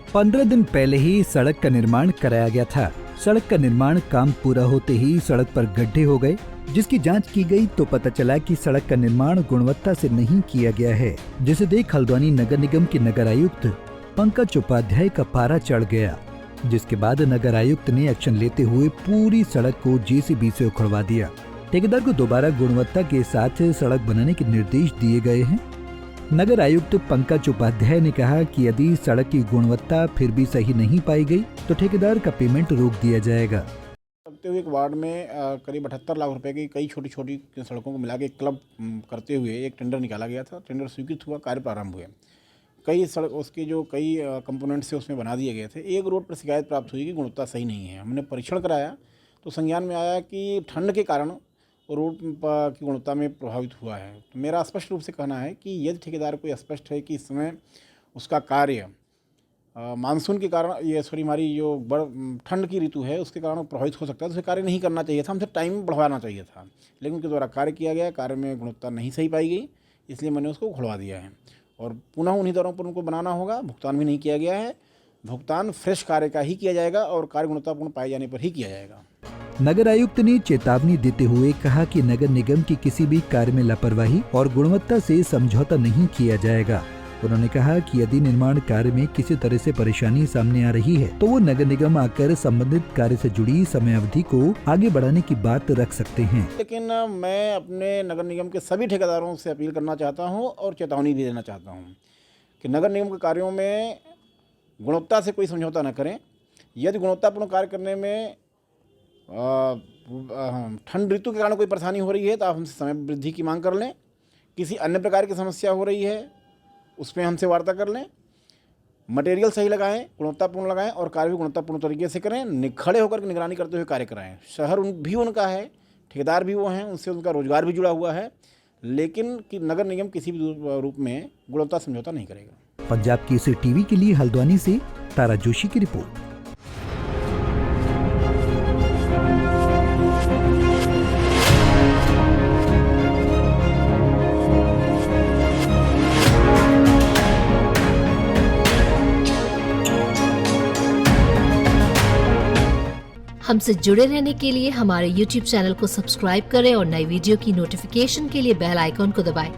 15 दिन पहले ही सड़क का निर्माण कराया गया था। सड़क का निर्माण काम पूरा होते ही सड़क पर गड्ढे हो गए, जिसकी जांच की गई तो पता चला कि सड़क का निर्माण गुणवत्ता से नहीं किया गया है, जिसे देख हल्द्वानी नगर निगम के नगर आयुक्त पंकज उपाध्याय का पारा चढ़ गया। जिसके बाद नगर आयुक्त ने एक्शन लेते हुए पूरी सड़क को जेसीबी से उखड़वा दिया। ठेकेदार को दोबारा गुणवत्ता के साथ सड़क बनाने के निर्देश दिए गए हैं। नगर आयुक्त पंकज उपाध्याय ने कहा कि यदि सड़क की गुणवत्ता फिर भी सही नहीं पाई गई तो ठेकेदार का पेमेंट रोक दिया जाएगा। करते हुए एक वार्ड में करीब 78 लाख रुपए की कई छोटी छोटी सड़कों को मिला के क्लब करते हुए एक टेंडर निकाला गया था। टेंडर स्वीकृत हुआ, कार्य प्रारंभ हुए। कई सड़क उसके जो कई कंपोनेंट्स से उसमें बना दिए गए थे। एक रोड पर शिकायत प्राप्त हुई कि गुणवत्ता सही नहीं है। हमने परीक्षण कराया तो संज्ञान में आया कि ठंड के कारण रोड की गुणवत्ता में प्रभावित हुआ है। तो मेरा स्पष्ट रूप से कहना है कि यदि ठेकेदार को स्पष्ट है कि इस समय उसका कार्य मानसून के कारण हमारी जो ठंड की ऋतु है उसके कारण प्रभावित हो सकता है, तो उसे कार्य नहीं करना चाहिए था, हमसे टाइम बढ़वाना चाहिए था। लेकिन उनके द्वारा कार्य किया गया, कार्य में गुणवत्ता नहीं सही पाई गई, इसलिए मैंने उसको उखड़वा दिया है और पुनः उन्हीं दरों पर उनको बनाना होगा। भुगतान भी नहीं किया गया है। भुगतान फ्रेश कार्य का ही किया जाएगा और कार्य गुणवत्तापूर्ण पाए जाने पर ही किया जाएगा। नगर आयुक्त ने चेतावनी देते हुए कहा कि नगर निगम की किसी भी कार्य में लापरवाही और गुणवत्ता से समझौता नहीं किया जाएगा। उन्होंने कहा कि यदि निर्माण कार्य में किसी तरह से परेशानी सामने आ रही है तो वो नगर निगम आकर संबंधित कार्य से जुड़ी समय अवधि को आगे बढ़ाने की बात रख सकते हैं। लेकिन मैं अपने नगर निगम के सभी ठेकेदारों से अपील करना चाहता हूँ और चेतावनी भी देना चाहता हूँ कि नगर निगम के कार्यों में गुणवत्ता से कोई समझौता न करें। यदि गुणवत्तापूर्ण कार्य करने में ठंड ऋतु के कारण कोई परेशानी हो रही है तो आप हमसे समय वृद्धि की मांग कर लें। किसी अन्य प्रकार की समस्या हो रही है उसमें हमसे वार्ता कर लें। मटेरियल सही लगाएं, गुणवत्तापूर्ण लगाएं और कार्य भी गुणवत्तापूर्ण तरीके से करें। खड़े होकर निगरानी करते हुए कार्य कराएं। शहर भी उनका है, ठेकेदार भी वो हैं, उनसे उनका रोजगार भी जुड़ा हुआ है, लेकिन कि नगर निगम किसी भी रूप में गुणवत्ता समझौता नहीं करेगा। पंजाब केसरी टीवी के लिए हल्द्वानी से तारा जोशी की रिपोर्ट। हमसे जुड़े रहने के लिए हमारे YouTube चैनल को सब्सक्राइब करें और नई वीडियो की नोटिफिकेशन के लिए बेल आइकॉन को दबाएं।